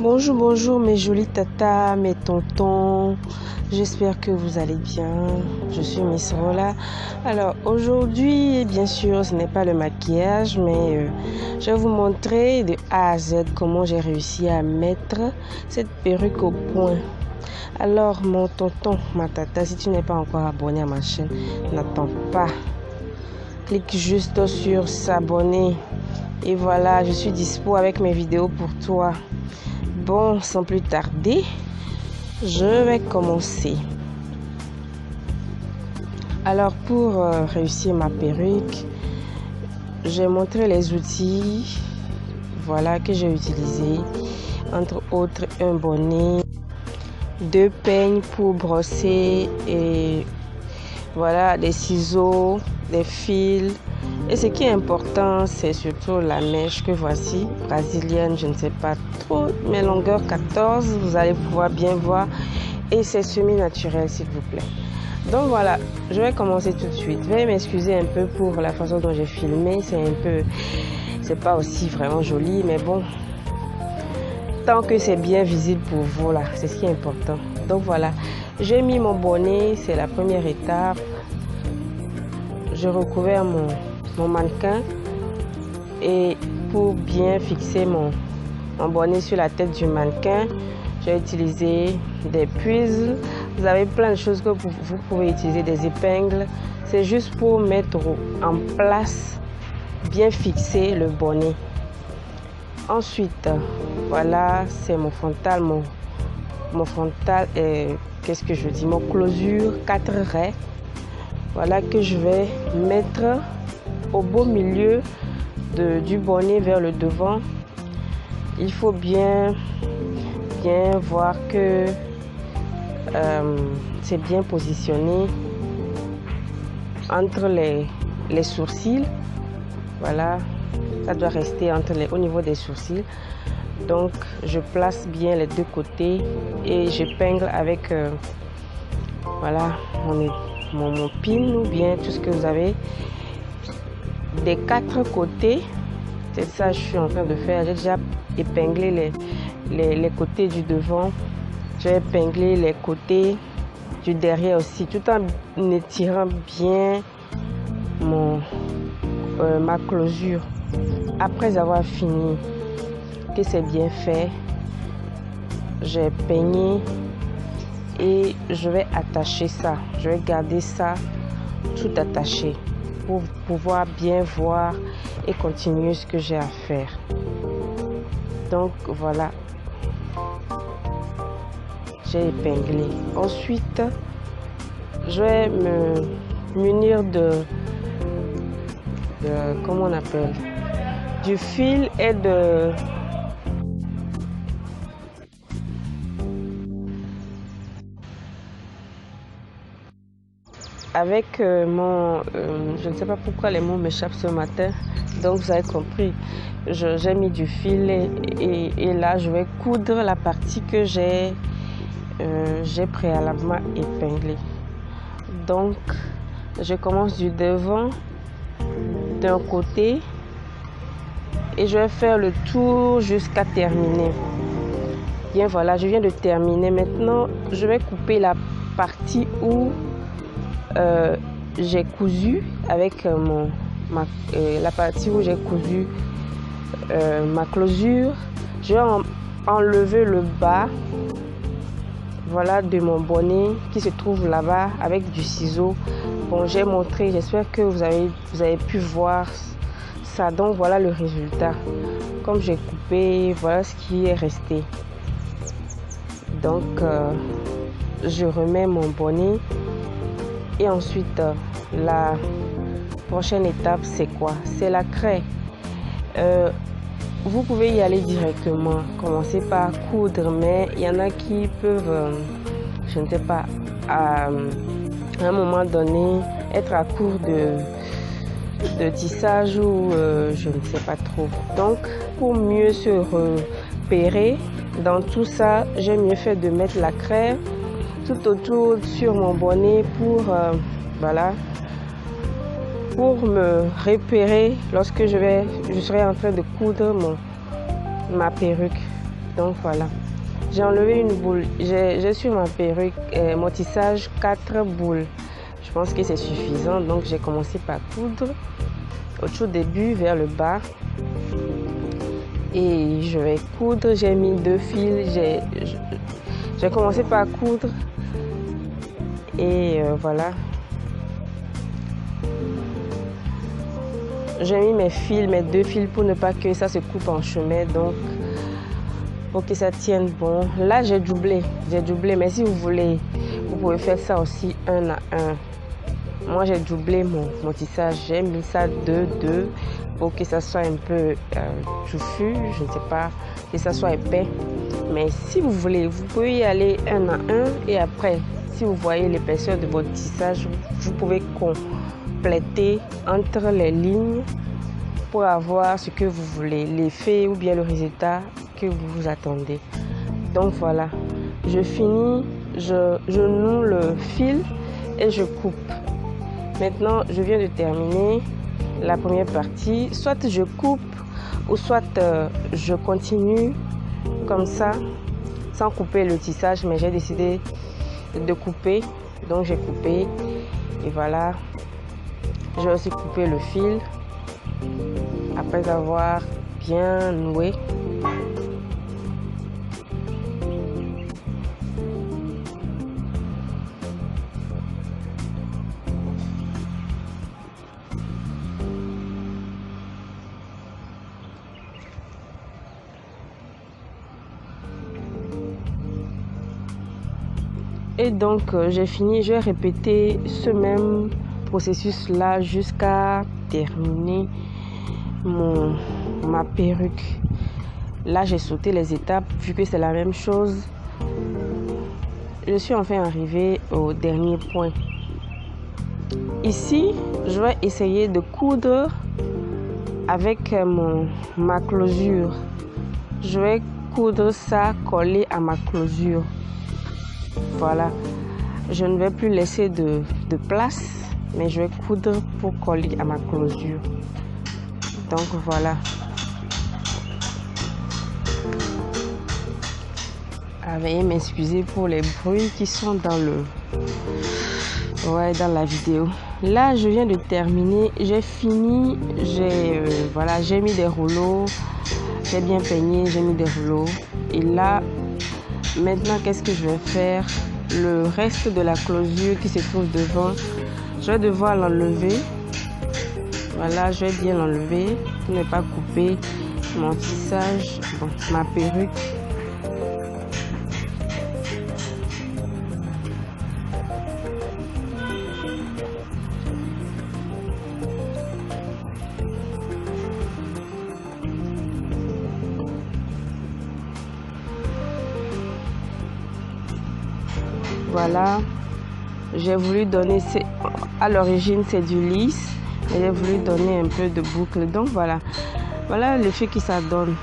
Bonjour, bonjour mes jolies tatas, mes tontons, j'espère que vous allez bien. Je suis Miss Rola. Alors aujourd'hui, bien sûr, ce n'est pas le maquillage, mais je vais vous montrer de A à Z comment j'ai réussi à mettre cette perruque au point. Alors mon tonton, ma tata, si tu n'es pas encore abonné à ma chaîne, n'attends pas. Clique juste sur s'abonner. Et voilà, je suis dispo avec mes vidéos pour toi. Bon, sans plus tarder, je vais commencer. Alors, pour réussir ma perruque, j'ai montré les outils, voilà, que j'ai utilisés. Entre autres, un bonnet, 2 peignes pour brosser et voilà, des ciseaux, des fils. Et ce qui est important, c'est surtout la mèche que voici, brésilienne, je ne sais pas trop, mais longueur 14, vous allez pouvoir bien voir. Et c'est semi-naturel, s'il vous plaît. Donc voilà, je vais commencer tout de suite. Veuillez m'excuser un peu pour la façon dont j'ai filmé, c'est pas aussi vraiment joli, mais bon, tant que c'est bien visible pour vous, là, c'est ce qui est important. Donc voilà, j'ai mis mon bonnet, c'est la première étape. Je recouvre mon mannequin et pour bien fixer mon bonnet sur la tête du mannequin, j'ai utilisé des puzzles. Vous avez plein de choses que vous pouvez utiliser, des épingles. C'est juste pour mettre en place, bien fixer le bonnet. Ensuite, voilà, c'est mon frontal, mon frontal est, qu'est-ce que je dis, mon closure 4 raies. Voilà que je vais mettre au beau milieu du bonnet vers le devant. Il faut bien voir que c'est bien positionné entre les sourcils. Voilà, ça doit rester au niveau des sourcils. Donc je place bien les deux côtés et j'épingle avec voilà mon pin ou bien tout ce que vous avez des 4 côtés. C'est ça que je suis en train de faire. J'ai déjà épinglé les côtés du devant, j'ai épinglé les côtés du derrière aussi, tout en étirant bien ma closure. Après avoir fini, que c'est bien fait, j'ai peigné et je vais attacher ça. Je vais garder ça tout attaché pour pouvoir bien voir et continuer ce que j'ai à faire. Donc voilà, j'ai épinglé. Ensuite, je vais me munir de comment on appelle, du fil et avec je ne sais pas pourquoi les mots m'échappent ce matin, donc vous avez compris, j'ai mis du fil et là je vais coudre la partie que j'ai préalablement épinglée. Donc je commence du devant d'un côté et je vais faire le tour jusqu'à terminer. Bien voilà, je viens de terminer. Maintenant je vais couper la partie où j'ai cousu avec la partie où j'ai cousu ma closure. Je vais enlever le bas, voilà, de mon bonnet qui se trouve là-bas avec du ciseau. Bon, j'ai montré, j'espère que vous avez pu voir ça. Donc voilà le résultat. Comme j'ai coupé, voilà ce qui est resté. Donc je remets mon bonnet. Et ensuite, la prochaine étape, c'est quoi? C'est la craie. Vous pouvez y aller directement, commencer par coudre, mais il y en a qui peuvent, je ne sais pas, à un moment donné, être à court de tissage ou je ne sais pas trop. Donc, pour mieux se repérer dans tout ça, j'ai mieux fait de mettre la craie tout autour sur mon bonnet pour voilà, pour me repérer lorsque je serai en train de coudre ma perruque. Donc voilà, j'ai enlevé une boule. J'ai sur ma perruque mon tissage 4 boules. Je pense que c'est suffisant, donc j'ai commencé par coudre au tout début vers le bas. Et je vais coudre, j'ai mis 2 fils, j'ai commencé par coudre. Et voilà. J'ai mis mes fils, mes 2 fils pour ne pas que ça se coupe en chemin. Donc, pour que ça tienne bon. Là, j'ai doublé, mais si vous voulez, vous pouvez faire ça aussi 1 à 1. Moi, j'ai doublé mon tissage, j'ai mis ça 2 pour que ça soit un peu touffu, je ne sais pas, que ça soit épais. Mais si vous voulez, vous pouvez y aller 1 à 1 et après, si vous voyez l'épaisseur de votre tissage, vous pouvez compléter entre les lignes pour avoir ce que vous voulez, l'effet ou bien le résultat que vous vous attendez. Donc voilà, je finis, je noue le fil et je coupe. Maintenant, je viens de terminer la première partie. Soit je coupe ou soit je continue comme ça, sans couper le tissage, mais j'ai décidé de couper. Donc j'ai coupé et voilà. J'ai aussi coupé le fil après avoir bien noué. Et donc j'ai fini, je vais répéter ce même processus là jusqu'à terminer ma perruque. Là j'ai sauté les étapes vu que c'est la même chose. Je suis enfin arrivée au dernier point. Ici je vais essayer de coudre avec ma closure. Je vais coudre ça collé à ma closure. Voilà, je ne vais plus laisser de place, mais je vais coudre pour coller à ma closure. Donc voilà. Veuillez m'excuser pour les bruits qui sont dans dans la vidéo. Là, je viens de terminer, j'ai fini, j'ai mis des rouleaux, j'ai bien peigné, j'ai mis des rouleaux. Et là, maintenant, qu'est-ce que je vais faire? Le reste de la closure qui se trouve devant, je vais devoir l'enlever. Voilà, je vais bien l'enlever pour ne pas couper mon tissage, ma perruque. Voilà, j'ai voulu donner, à l'origine c'est du lisse, mais j'ai voulu donner un peu de boucle. Donc voilà l'effet que ça donne.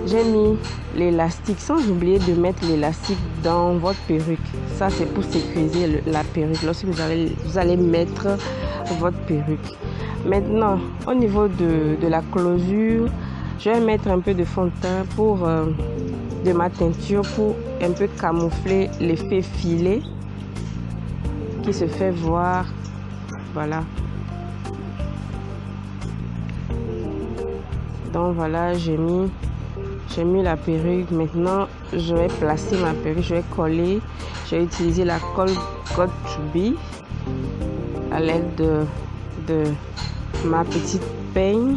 J'ai mis l'élastique, sans oublier de mettre l'élastique dans votre perruque. Ça c'est pour sécuriser la perruque lorsque vous allez mettre votre perruque. Maintenant, au niveau de la closure, je vais mettre un peu de fond de teint de ma teinture pour un peu camoufler l'effet filet qui se fait voir. Voilà. Donc voilà, j'ai mis la perruque. Maintenant, je vais placer ma perruque, je vais coller. Je vais utiliser la colle Got To Be à l'aide de ma petite peigne.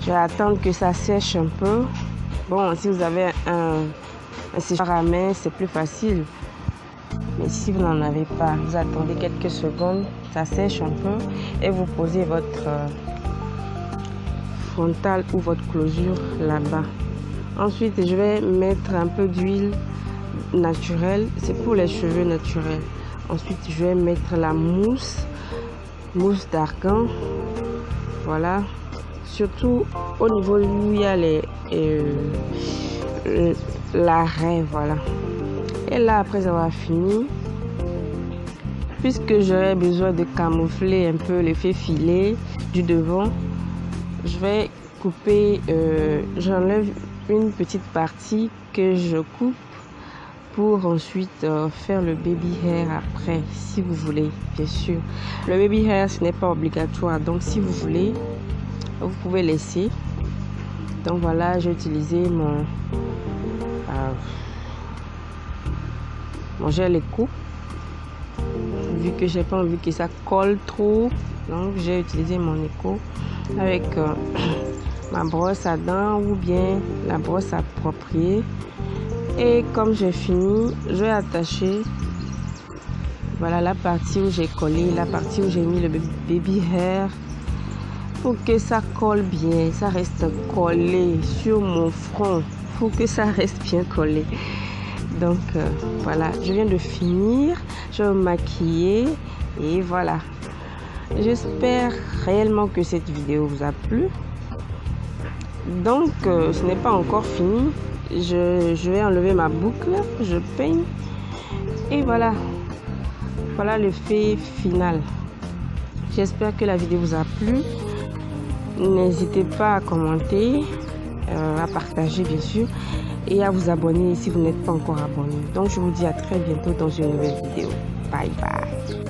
Je vais attendre que ça sèche un peu. Bon, si vous avez un séchoir à main, c'est plus facile. Mais si vous n'en avez pas, vous attendez quelques secondes, ça sèche un peu et vous posez votre frontal ou votre closure là-bas. Ensuite, je vais mettre un peu d'huile naturelle. C'est pour les cheveux naturels. Ensuite, je vais mettre la mousse d'argan. Voilà. Surtout au niveau où il y a l'arrêt, voilà. Et là, après avoir fini, puisque j'aurai besoin de camoufler un peu l'effet filet du devant, je vais couper, j'enlève une petite partie que je coupe pour ensuite faire le baby hair après, si vous voulez, bien sûr. Le baby hair, ce n'est pas obligatoire, donc si vous voulez, vous pouvez laisser. Donc voilà, j'ai utilisé mon gel éco, vu que j'ai pas envie que ça colle trop, donc j'ai utilisé mon éco avec ma brosse à dents ou bien la brosse appropriée. Et comme j'ai fini, je vais attacher, voilà, la partie où j'ai collé, la partie où j'ai mis le baby hair, pour que ça colle bien, ça reste collé sur mon front, pour que ça reste bien collé. Donc voilà, je viens de finir, je vais me maquiller et voilà. J'espère réellement que cette vidéo vous a plu. Donc ce n'est pas encore fini, je vais enlever ma boucle, je peigne et voilà, voilà le fait final. J'espère que la vidéo vous a plu. N'hésitez pas à commenter, à partager bien sûr, et à vous abonner si vous n'êtes pas encore abonné. Donc je vous dis à très bientôt dans une nouvelle vidéo. Bye bye.